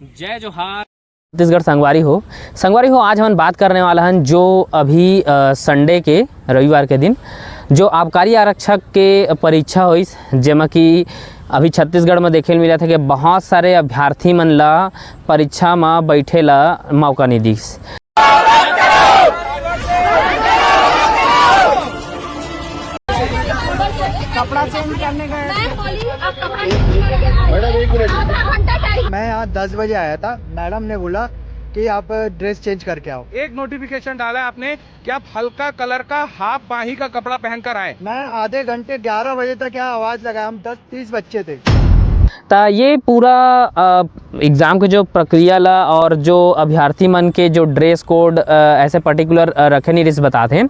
जय जोहार। छत्तीसगढ़ संगवारी हो आज हम बात करने वाला हैं जो अभी संडे के रविवार के दिन जो आबकारी आरक्षक के परीक्षा हुई, जेमा कि अभी छत्तीसगढ़ में देखे मिला था कि बहुत सारे अभ्यर्थी मन ला परीक्षा में बैठे ला मौका नहीं दिस। कपड़ा चेंज करने का मैं यहाँ 10 बजे आया था। मैडम ने बोला कि आप ड्रेस चेंज करके आओ। एक नोटिफिकेशन डाला है आपने कि आप हल्का कलर का हाफ बाही का कपड़ा पहनकर आए। मैं आधे घंटे 11 बजे तक यहाँ आवाज लगाया। हम 10-30 बच्चे थे। तो ये पूरा एग्ज़ाम के जो प्रक्रिया ला और जो अभ्यर्थी मन के जो ड्रेस कोड ऐसे पर्टिकुलर रखे नहीं रिस बताते हैं।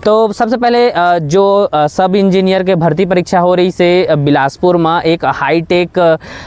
तो सबसे पहले जो सब इंजीनियर के भर्ती परीक्षा हो रही से बिलासपुर में एक हाईटेक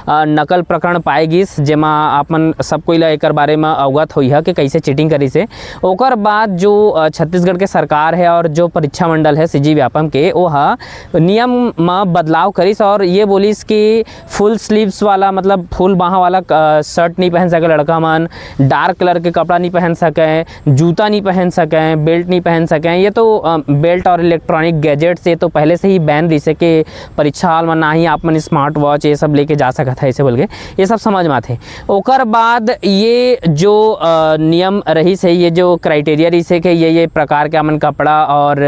नकल प्रकरण पाएगी, जेमा आपन सब कोई ला एक बारे में अवगत हुई है कि कैसे चीटिंग करी से। ओकर बाद जो छत्तीसगढ़ के सरकार है और जो परीक्षा मंडल है सीजी व्यापम के वह नियम में बदलाव करिस और ये बोलिस कि फुल स्लीव्स वाला मतलब फुल बाह वाला शर्ट नहीं पहन सके लड़का मन, डार्क कलर के कपड़ा नहीं पहन सके, जूता नहीं पहन सके, बेल्ट नहीं पहन सके। ये तो बेल्ट और इलेक्ट्रॉनिक गैजेट से तो पहले से ही बैन रही से कि परीक्षा हॉल में ना ही आप मन स्मार्ट वॉच ये सब लेके जा सकता है, ऐसे बोल के ये सब समझ में आते। ओकर बाद ये जो नियम रही से, ये जो क्राइटेरिया रही से कि ये प्रकार के मन कपड़ा और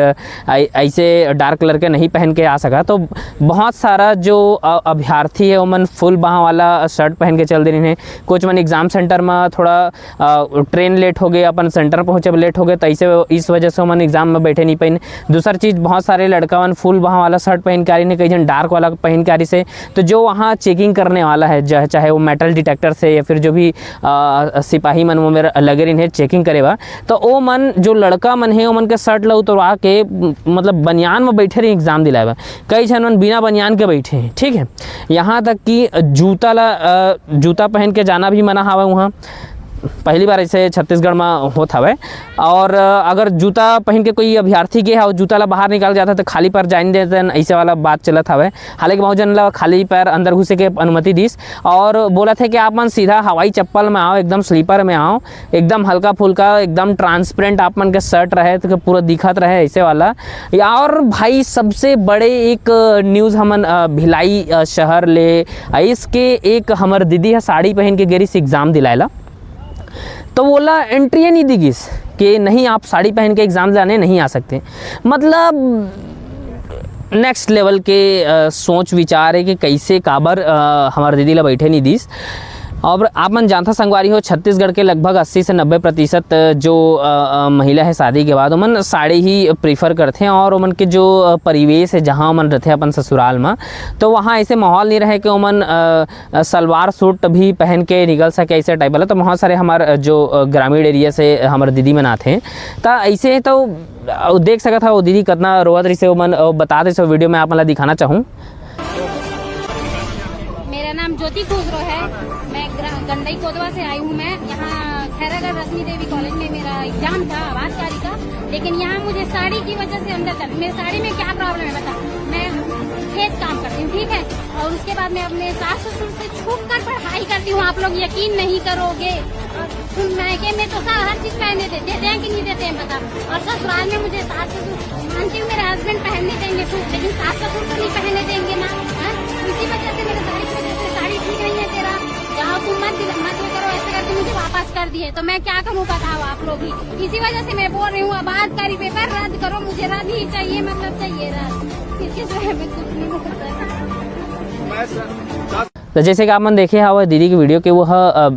ऐसे डार्क कलर के नहीं पहन के आ सका। तो बहुत सारा जो अभ्यर्थी है वो मन फुल बाह वाला शर्ट पहन के चल दे रहे हैं। कुछ मन एग्ज़ाम सेंटर में थोड़ा ट्रेन लेट हो गए, अपन सेंटर पहुँचे लेट हो गए, तो ऐसे इस वजह से मन एग्ज़ाम में बैठे नहीं पाइन। दूसरी चीज़ बहुत सारे लड़का मन फुल बाह वाला शर्ट पहन के आ रही है, कई जन डार्क वाला पहन के आ रही से। तो जो वहाँ चेकिंग करने वाला है, चाहे वो मेटल डिटेक्टर से या फिर जो भी सिपाही मन वो मेरा लगे रही है चेकिंग करेगा, तो वो मन जो लड़का मन है वो मन के शर्ट ला उतरवा के मतलब बनियान में बैठे रही एग्ज़ाम दिलाए। कई जन मन बिना बनियान के बैठे हैं, ठीक है। यहाँ तक कि जूता पहन के जाना भी मना हवा। वहाँ पहली बार ऐसे छत्तीसगढ़ में होता है। और अगर जूता पहन के कोई अभ्यर्थी के है और जूता ला बाहर निकाल जाता तो खाली पैर जाने देते, ऐसे वाला बात चलत हवे। हालांकि बहुत जन ला खाली पैर अंदर घुसे के अनुमति दीस और बोला थे कि आप मन सीधा हवाई चप्पल में आओ, एकदम स्लीपर में आओ, एकदम हल्का फुल्का एकदम ट्रांसपेरेंट आप मन के शर्ट रहे तो पूरा दिखत रहे ऐसे वाला। और भाई सबसे बड़े एक न्यूज़ हमन भिलाई शहर ले इसके एक हमर दीदी है साड़ी पहन के गेरी से एग्ज़ाम दिलाएला, तो बोला एंट्री नहीं दिगिस कि नहीं आप साड़ी पहन के एग्ज़ाम दिलाने नहीं आ सकते। मतलब नेक्स्ट लेवल के सोच विचार है कि कैसे काबर हमारे दीदी ला बैठे नहीं दीस। और आप मन जानता संगवारी हो छत्तीसगढ़ के लगभग 80 से 90% जो महिला है शादी के बाद उमन साड़ी ही प्रीफर करते हैं। और उमन के जो परिवेश है जहाँ उमन रहते हैं अपन ससुराल में, तो वहाँ ऐसे माहौल नहीं रहे कि उमन सलवार सूट भी पहन के निकल सके ऐसे टाइप वाला। तो बहुत सारे हमारे जो ग्रामीण एरिया से हमारे दीदी मन आते हैं, तो ऐसे तो देख सका था वो दीदी कितना रोवत रही से उमन बता दे सो वीडियो में आप मतलब दिखाना चाहूँ। मेरा नाम ज्योति खुसरो है, मैं गंडई कोदवा से आई हूँ। मैं यहाँ खैरागढ़ रश्मि देवी कॉलेज में मेरा एग्जाम था आवाजकारी का, लेकिन यहाँ मुझे साड़ी की वजह से अंदर चल। मेरी साड़ी में क्या प्रॉब्लम है बता, मैं खेत काम करती हूँ, ठीक है, और उसके बाद मैं अपने सास ससुर से छुप कर पढ़ाई करती हूँ। आप लोग यकीन नहीं करोगे, मायके में तो हर चीज पहनने देते हैं कि नहीं देते हैं बता। और ससुराल में मुझे सास ससुर मानती हूँ, मेरे हस्बैंड पहनने देंगे सूट, लेकिन सास ससुर को नहीं पहनने देंगे ना। इसी वजह से मेरे साड़ी की वजह से साड़ी ठीक नहीं है तेरा, जाओ तुम मत करो, ऐसे करके मुझे वापस कर दिए। तो मैं क्या करूँ बताओ आप लोग ही। इसी वजह से मैं बोल रही हूँ आबादकारी पेपर रद्द करो, मुझे रद्द ही चाहिए, मतलब चाहिए रद्द। इसके जो है मैं कुछ नहीं पता। तो जैसे कि आप मन देखे हवा दीदी की वीडियो के वो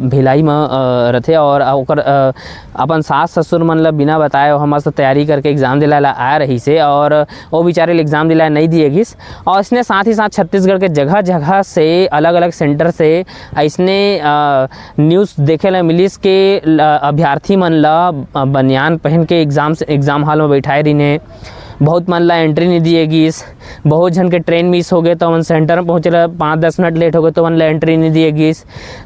भिलाई में रथे और ओकर अपन सास ससुर मन ला बिना बताए हम तैयारी करके एग्ज़ाम दिलाए आ रही से, और वो बेचारे एग्ज़ाम दिलाए नहीं दिएगिस। और इसने साथ ही साथ छत्तीसगढ़ के जगह जगह से अलग अलग सेंटर से इसने न्यूज़ देखे ला मिलिस के अभ्यर्थी मन ला बनियान पहन के एग्ज़ाम हॉल में बैठाए रही। बहुत मन ला एंट्री नहीं दिएगिस। बहुत जन के ट्रेन मिस हो गए तो मन सेंटर में पहुँचे 5-10 मिनट लेट हो गए तो मन ला एंट्री नहीं दिएगिस।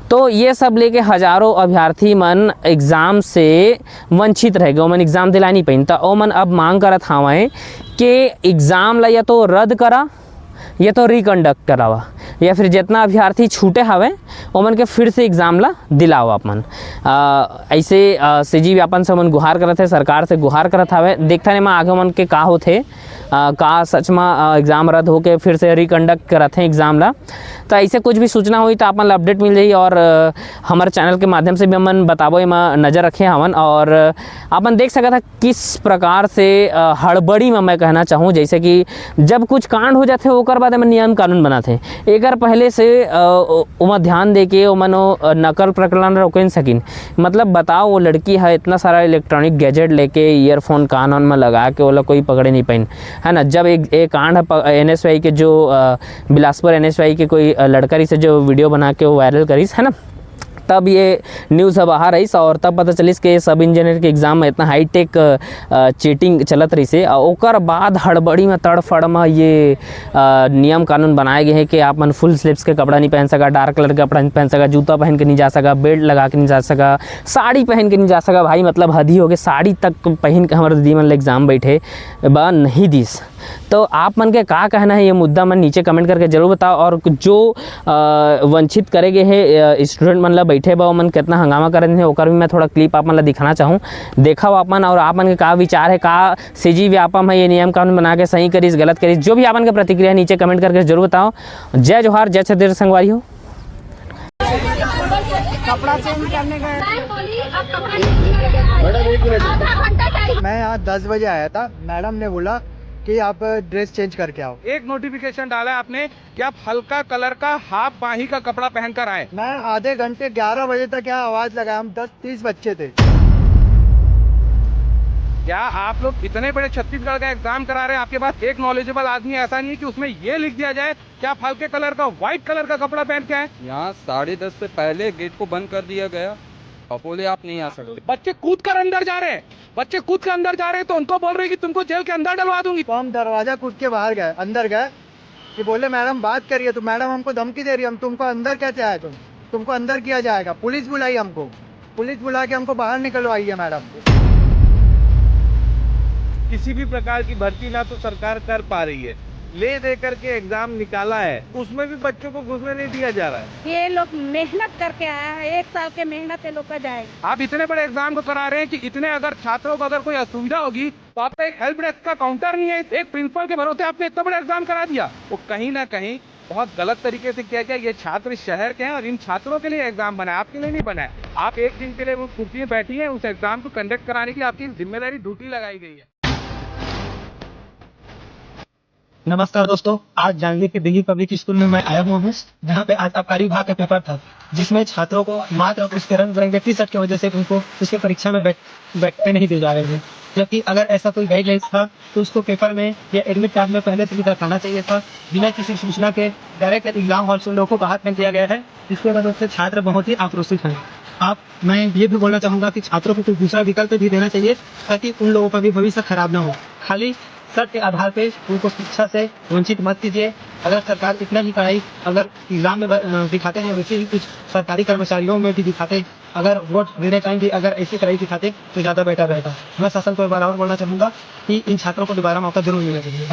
तो ये सब लेके हज़ारों अभ्यर्थी मन एग्ज़ाम से वंचित रह गए, मन एग्ज़ाम दिला नहीं पाइन। तो ओ मन अब मांग करत हवें कि एग्ज़ाम ला या तो रद्द करा ये तो रिकंडक्ट करावा या फिर जितना अभ्यर्थी छूटे हवे ओमन के फिर से एग्ज़ाम ला दिलाओ अपन। ऐसे सीजी व्यापन से मन गुहार करत है, सरकार से गुहार करत हवे। देखता नहीं मैं आगे मन के का होथे, का सच में एग्ज़ाम रद्द होके फिर से रिकंडक्ट करत हैं एग्ज़ाम ला। तो ऐसे कुछ भी सूचना हुई तो अपन ला अपडेट मिल जाई और हमारे चैनल के माध्यम से भी हमन बताबो, एमा नज़र रखे हवन। और अपन देख सकता किस प्रकार से हड़बड़ी में मैं कहना चाहूँ, जैसे कि जब कुछ कांड हो जाते ओकर बाद में नियम कानून बनाते एक पहले से ओमा ध्यान दे के ओमन नकल प्रकरण रोक सकिन। मतलब बताओ वो लड़की है इतना सारा इलेक्ट्रॉनिक गैजेट लेके ईयरफोन कान में लगा के वो कोई पकड़े नहीं पाइन, है ना। जब एक कांड NSY के जो बिलासपुर NSY के कोई लड़का रही से जो वीडियो बना के वो वायरल करीस, है ना, तब ये न्यूज़ बाहर आई और तब पता चलिस कि सब इंजीनियर के एग्ज़ाम में इतना हाईटेक चीटिंग चलत रही से। ओकर बाद हड़बड़ी में तड़फड़ में ये नियम कानून बनाए गए हैं कि आप मन फुल स्लीव्स के कपड़ा नहीं पहन सका, डार्क कलर का कपड़ा नहीं पहन सका, जूता पहन के नहीं जा सका, बेल्ट लगा के नहीं जा सका, साड़ी पहन के नहीं जा सका। भाई मतलब हद ही हो गए, साड़ी तक पहन के हमारे दी मन एग्ज़ाम बैठे बा नहीं दिस। तो आप मन के का कहना है ये मुद्दा मन नीचे कमेंट करके जरूर बताओ। और जो वंचित करेगे है स्टूडेंट मन ला बैठे बा मन कितना हंगामा कर रहे हैं ओकर भी मैं थोड़ा क्लिप आप मन ला दिखाना चाहूँ। देखा आप मन और आप मन के का विचार है, का सीजी व्यापम है ये नियम कानून बना के सही करीस गलत करीस, जो भी आप मन के प्रतिक्रिया नीचे कमेंट करके जरूर बताओ। जय जोहार, जय छत्तीसगढ़ संगवारी हो। कपड़ा चेंज करने का मैं यहाँ 10 बजे आया था, मैडम ने बोला कि आप ड्रेस चेंज करके आओ। एक नोटिफिकेशन डाला आपने कि आप हल्का कलर का हाफ बाही का कपड़ा पहनकर आए। मैं आधे घंटे 11 बजे तक यहाँ आवाज लगाया, हम 10-30 बच्चे थे। क्या आप लोग इतने बड़े छत्तीसगढ़ का एग्जाम करा रहे हैं, आपके पास एक नॉलेजेबल आदमी ऐसा नहीं है कि उसमें ये लिख दिया जाए कि आप हल्के कलर का व्हाइट कलर का कपड़ा पहन के आए? यहाँ 10:30 से पहले गेट को बंद कर दिया गया, बोले आप नहीं आ सकते। बच्चे कूद कर अंदर जा रहे हैं, बच्चे कूद कर अंदर जा रहे हैं तो उनको बोल रहे हैं कि तुमको जेल के अंदर डलवा दूंगी। तो हम दरवाजा कूद के बाहर गए, अंदर गए कि बोले मैडम बात करिए, तो मैडम हमको धमकी दे रही है, हम तुमको अंदर कैसे आए, तुमको अंदर किया जाएगा। पुलिस बुलाई हमको, पुलिस बुला के हमको बाहर निकलवाई है मैडम। किसी भी प्रकार की भर्ती ना तो सरकार कर पा रही है, ले दे करके एग्जाम निकाला है, उसमें भी बच्चों को घुसने नहीं दिया जा रहा है। ये लोग मेहनत करके आया है, 1 साल के मेहनत ये लोग का जाएगा। आप इतने बड़े एग्जाम को करा रहे हैं कि इतने अगर छात्रों को अगर कोई असुविधा होगी तो आपका एक हेल्प डेस्क का काउंटर नहीं है, एक प्रिंसिपल के भरोसे आपने इतना बड़ा एग्जाम करा दिया। वो कहीं ना कहीं बहुत गलत तरीके से किया गया। ये छात्र इस शहर के हैं और इन छात्रों के लिए एग्जाम बना है, आपके लिए नहीं बना है। आप एक दिन के लिए वो कुर्सी में बैठी है, उस एग्जाम को कंडक्ट कराने की आपकी जिम्मेदारी ड्यूटी लगाई गई है। नमस्कार दोस्तों, आज जांगीर के दिल्ली पब्लिक स्कूल में मैं आया हुआ हूँ, जहाँ पे आज आबकारी विभाग का पेपर था, जिसमें छात्रों को मात्र उसके रंग बिरंगे टी-शर्ट की वजह से उनको उसके परीक्षा में बैठने नहीं दिए जा रहे थे। जबकि अगर ऐसा कोई गाइडलाइंस था तो उसको पेपर में या एडमिट कार्ड में पहले से भी दर्शाना चाहिए था। बिना किसी सूचना के डायरेक्ट एग्जाम हॉल से लोगों को बाहर फेंक दिया गया है, जिसके वजह से छात्र बहुत ही आक्रोशित हैं। मैं ये भी बोलना चाहूँगा कि छात्रों को कोई दूसरा विकल्प भी देना चाहिए ताकि उन लोगों का भी भविष्य खराब ना हो। खाली शर्त के आधार पे उनको शिक्षा से वंचित मत कीजिए। अगर सरकार इतना ही कड़ाई अगर एग्जाम में दिखाते हैं, वैसे ही कुछ सरकारी कर्मचारियों में भी दिखाते, अगर वोट देने टाइम भी अगर ऐसी कड़ाई दिखाते तो ज़्यादा बेहतर रहेगा। मैं शासन को एक बार और बोलना चाहूँगा कि इन छात्रों को दोबारा मौका जरूर मिलना चाहिए।